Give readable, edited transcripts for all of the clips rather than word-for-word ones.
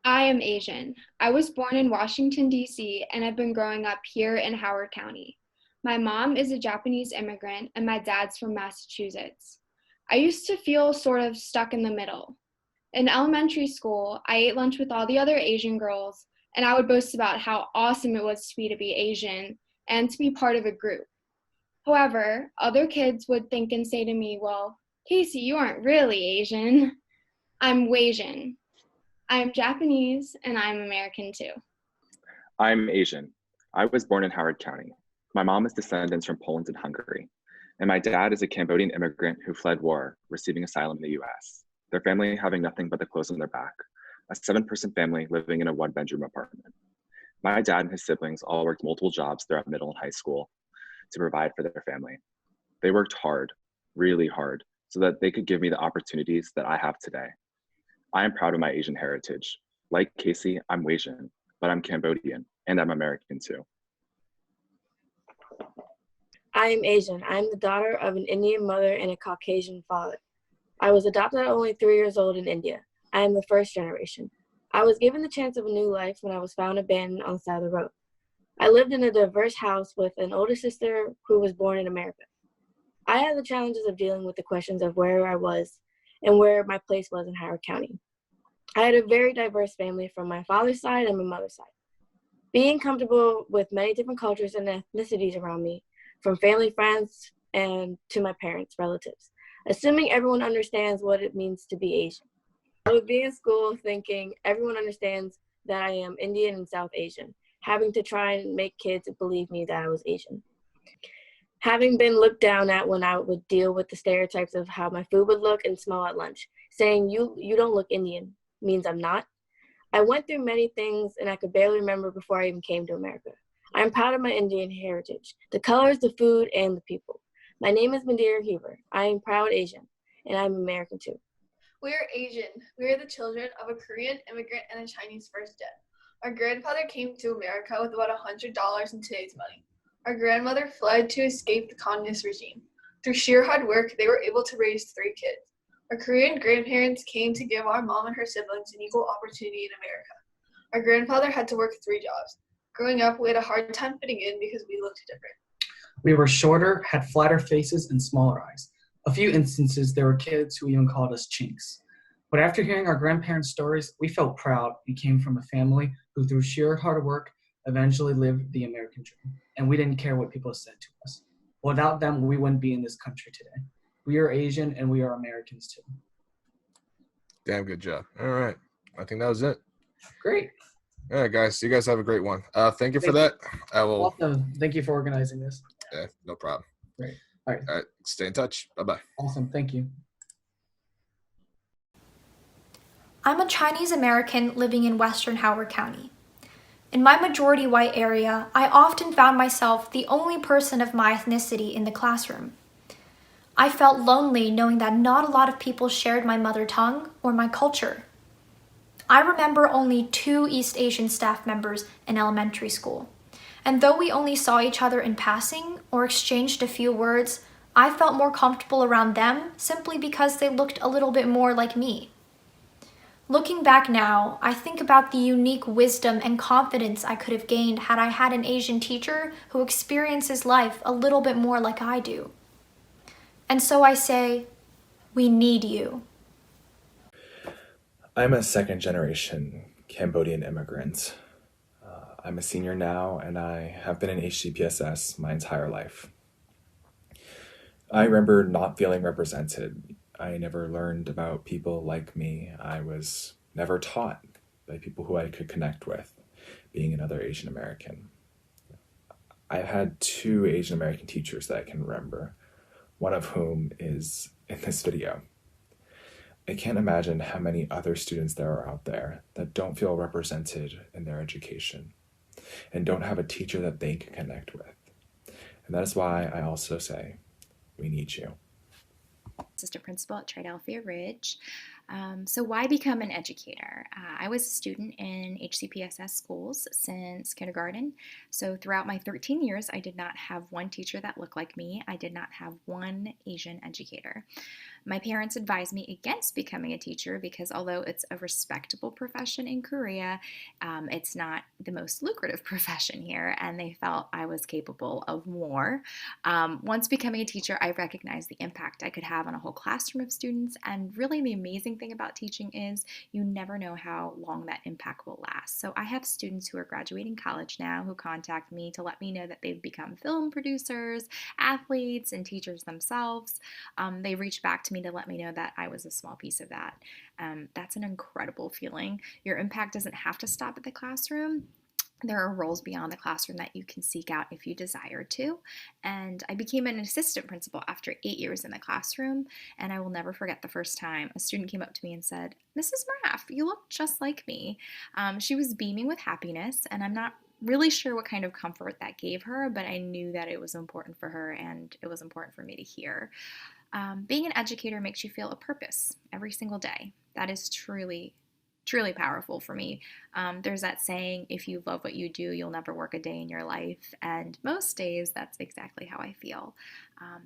I am Asian. I was born in Washington, D.C., and I've been growing up here in Howard County. My mom is a Japanese immigrant, and my dad's from Massachusetts. I used to feel sort of stuck in the middle. In elementary school, I ate lunch with all the other Asian girls, and I would boast about how awesome it was to be Asian and to be part of a group. However, other kids would think and say to me, well, Casey, you aren't really Asian. I'm Wasian. I'm Japanese and I'm American too. I'm Asian. I was born in Howard County. My mom is descendants from Poland and Hungary, and my dad is a Cambodian immigrant who fled war, receiving asylum in the US, their family having nothing but the clothes on their back, a 7-person family living in a 1-bedroom apartment. My dad and his siblings all worked multiple jobs throughout middle and high school to provide for their family. They worked hard, really hard, so that they could give me the opportunities that I have today. I am proud of my Asian heritage. Like Casey, I'm Wasian, but I'm Cambodian, and I'm American too. I am Asian. I am the daughter of an Indian mother and a Caucasian father. I was adopted at only 3 years old in India. I am the first generation. I was given the chance of a new life when I was found abandoned on the side of the road. I lived in a diverse house with an older sister who was born in America. I had the challenges of dealing with the questions of where I was and where my place was in Howard County. I had a very diverse family from my father's side and my mother's side. Being comfortable with many different cultures and ethnicities around me, from family, friends, and to my parents, relatives, assuming everyone understands what it means to be Asian. I would be in school thinking everyone understands that I am Indian and South Asian, having to try and make kids believe me that I was Asian. Having been looked down at when I would deal with the stereotypes of how my food would look and smell at lunch, saying you don't look Indian means I'm not. I went through many things and I could barely remember before I even came to America. I am proud of my Indian heritage, the colors, the food, and the people. My name is Mandira Huber. I am proud Asian, and I'm American too. We are Asian. We are the children of a Korean immigrant and a Chinese first gen. Our grandfather came to America with about $100 in today's money. Our grandmother fled to escape the communist regime. Through sheer hard work, they were able to raise 3 kids. Our Korean grandparents came to give our mom and her siblings an equal opportunity in America. Our grandfather had to work 3 jobs. Growing up, we had a hard time fitting in because we looked different. We were shorter, had flatter faces, and smaller eyes. A few instances, there were kids who even called us chinks. But after hearing our grandparents' stories, we felt proud we came from a family who, through sheer hard work, eventually lived the American dream. And we didn't care what people said to us. Without them, we wouldn't be in this country today. We are Asian, and we are Americans too. Damn good job. All right. I think that was it. Great. All right, guys. You guys have a great one. Thank you for that. I will. Awesome. Thank you for organizing this. Yeah, no problem. Great. All right. All right. Stay in touch. Bye-bye. Awesome. Thank you. I'm a Chinese American living in Western Howard County. In my majority white area, I often found myself the only person of my ethnicity in the classroom. I felt lonely knowing that not a lot of people shared my mother tongue or my culture. I remember only 2 East Asian staff members in elementary school, and though we only saw each other in passing or exchanged a few words, I felt more comfortable around them simply because they looked a little bit more like me. Looking back now, I think about the unique wisdom and confidence I could have gained had I had an Asian teacher who experiences life a little bit more like I do. And so I say, we need you. I'm a 2nd-generation Cambodian immigrant. I'm a senior now, and I have been in HCPSS my entire life. I remember not feeling represented. I never learned about people like me. I was never taught by people who I could connect with, being another Asian American. I had 2 Asian American teachers that I can remember, one of whom is in this video. I can't imagine how many other students there are out there that don't feel represented in their education and don't have a teacher that they can connect with. And that is why I also say, we need you. Assistant principal at Triadelphia Ridge. So why become an educator? I was a student in HCPSS schools since kindergarten. So throughout my 13 years, I did not have one teacher that looked like me. I did not have one Asian educator. My parents advised me against becoming a teacher because although it's a respectable profession in Korea, it's not the most lucrative profession here, and they felt I was capable of more. Once becoming a teacher, I recognized the impact I could have on a whole classroom of students, and really the amazing thing about teaching is you never know how long that impact will last. So I have students who are graduating college now who contact me to let me know that they've become film producers, athletes, and teachers themselves. They reached back to me to let me know that I was a small piece of that. That's an incredible feeling. Your impact doesn't have to stop at the classroom. There are roles beyond the classroom that you can seek out if you desire to. And I became an assistant principal after 8 years in the classroom. And I will never forget the first time a student came up to me and said, "Mrs. Maraff, you look just like me." She was beaming with happiness, and I'm not really sure what kind of comfort that gave her, but I knew that it was important for her and it was important for me to hear. Being an educator makes you feel a purpose every single day. That is truly, truly powerful for me. There's that saying, if you love what you do, you'll never work a day in your life. And most days, that's exactly how I feel.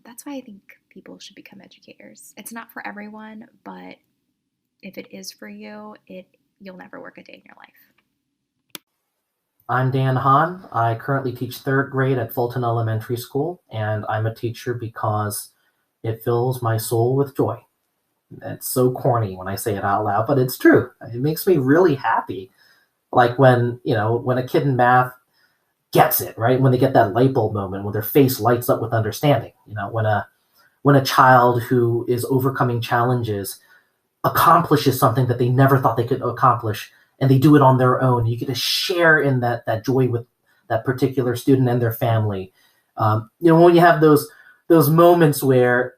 That's why I think people should become educators. It's not for everyone, but if it is for you, you'll never work a day in your life. I'm Dan Hahn. I currently teach third grade at Fulton Elementary School, and I'm a teacher because it fills my soul with joy. It's so corny when I say it out loud, but it's true. It makes me really happy. Like when a kid in math gets it, right? When they get that light bulb moment, when their face lights up with understanding. When a child who is overcoming challenges accomplishes something that they never thought they could accomplish, and they do it on their own. You get to share in that joy with that particular student and their family. When you have those moments where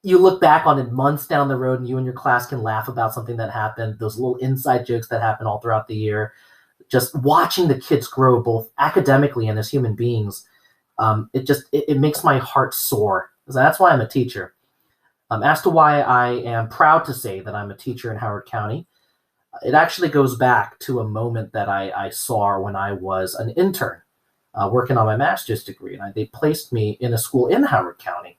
you look back on it months down the road and you and your class can laugh about something that happened, those little inside jokes that happen all throughout the year, just watching the kids grow both academically and as human beings, it makes my heart soar. So that's why I'm a teacher. As to why I am proud to say that I'm a teacher in Howard County, it actually goes back to a moment that I saw when I was an intern working on my master's degree. And they placed me in a school in Howard County.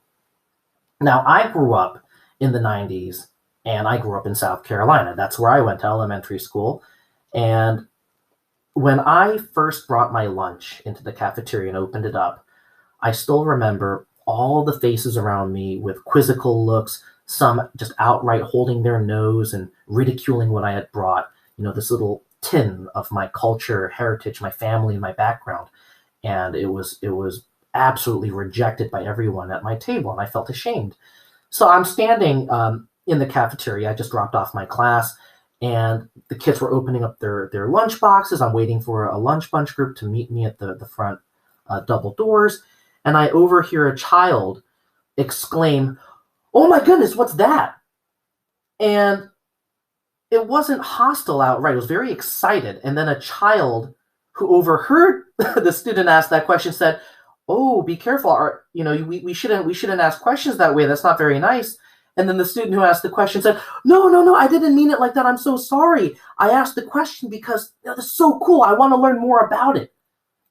Now, I grew up in the 90s, and I grew up in South Carolina. That's where I went to elementary school. And when I first brought my lunch into the cafeteria and opened it up, I still remember all the faces around me with quizzical looks, some just outright holding their nose and ridiculing what I had brought, this little tin of my culture, heritage, my family, and my background. And it was absolutely rejected by everyone at my table, and I felt ashamed. So I'm standing in the cafeteria. I just dropped off my class, and the kids were opening up their lunch boxes. I'm waiting for a lunch bunch group to meet me at the front double doors, and I overhear a child exclaim, "Oh my goodness, what's that?" And it wasn't hostile outright. It was very excited. And then a child who overheard the student ask that question said, "Oh, be careful. We shouldn't ask questions that way. That's not very nice." And then the student who asked the question said, No, I didn't mean it like that. I'm so sorry. I asked the question because that's so cool. I want to learn more about it."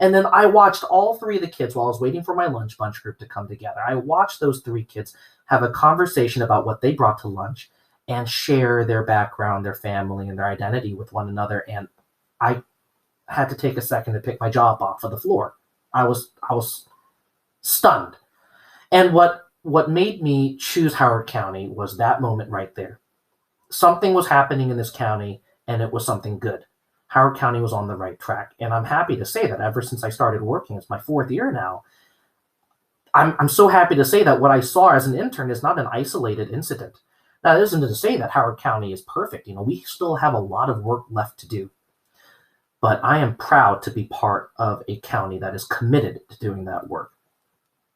And then I watched all three of the kids while I was waiting for my lunch bunch group to come together. I watched those three kids have a conversation about what they brought to lunch and share their background, their family, and their identity with one another. And I had to take a second to pick my jaw up off of the floor. I was stunned. And what made me choose Howard County was that moment right there. Something was happening in this county, and it was something good. Howard County was on the right track. And I'm happy to say that ever since I started working, it's my 4th year now, I'm so happy to say that what I saw as an intern is not an isolated incident. Now, that isn't to say that Howard County is perfect. We still have a lot of work left to do. But I am proud to be part of a county that is committed to doing that work,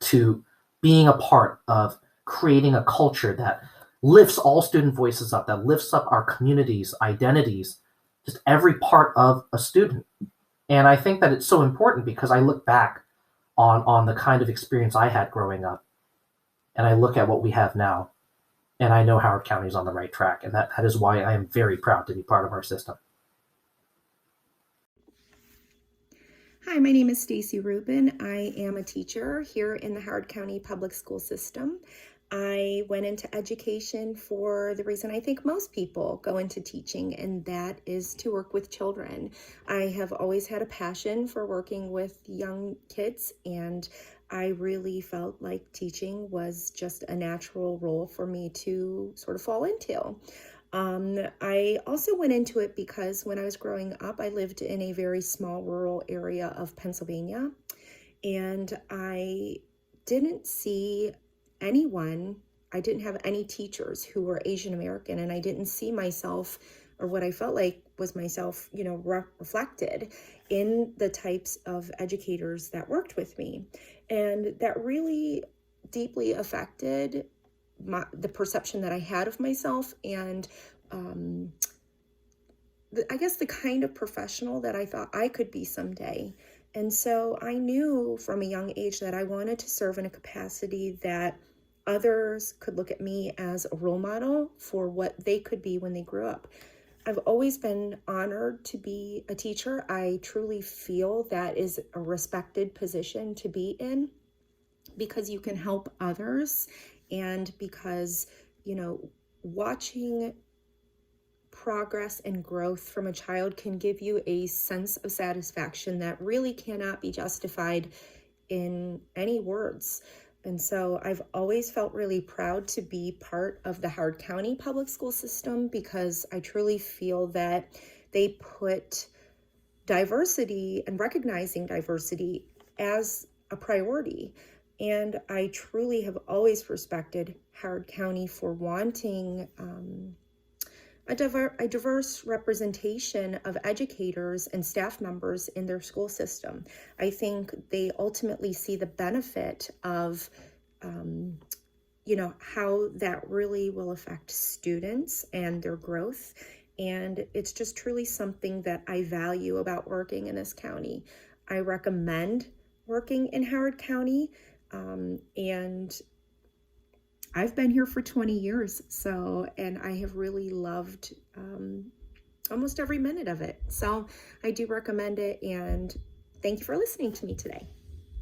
to being a part of creating a culture that lifts all student voices up, that lifts up our communities, identities, just every part of a student. And I think that it's so important because I look back on the kind of experience I had growing up, and I look at what we have now, and I know Howard County is on the right track, and that is why I am very proud to be part of our system. Hi, my name is Stacy Rubin. I am a teacher here in the Howard County Public School System. I went into education for the reason I think most people go into teaching, and that is to work with children. I have always had a passion for working with young kids, and I really felt like teaching was just a natural role for me to sort of fall into. I also went into it because when I was growing up, I lived in a very small rural area of Pennsylvania, and I didn't see anyone, I didn't have any teachers who were Asian American, and I didn't see myself, or what I felt like was myself, reflected in the types of educators that worked with me. And that really deeply affected the perception that I had of myself, and I guess the kind of professional that I thought I could be someday. And so I knew from a young age that I wanted to serve in a capacity that others could look at me as a role model for what they could be when they grew up. I've always been honored to be a teacher. I truly feel that is a respected position to be in, because you can help others, and because, watching progress and growth from a child can give you a sense of satisfaction that really cannot be justified in any words. And so I've always felt really proud to be part of the Howard County public school system, because I truly feel that they put diversity and recognizing diversity as a priority. And I truly have always respected Howard County for wanting a diverse representation of educators and staff members in their school system. I think they ultimately see the benefit of, how that really will affect students and their growth. And it's just truly something that I value about working in this county. I recommend working in Howard County, and I've been here for 20 years, and I have really loved almost every minute of it. So I do recommend it, and thank you for listening to me today.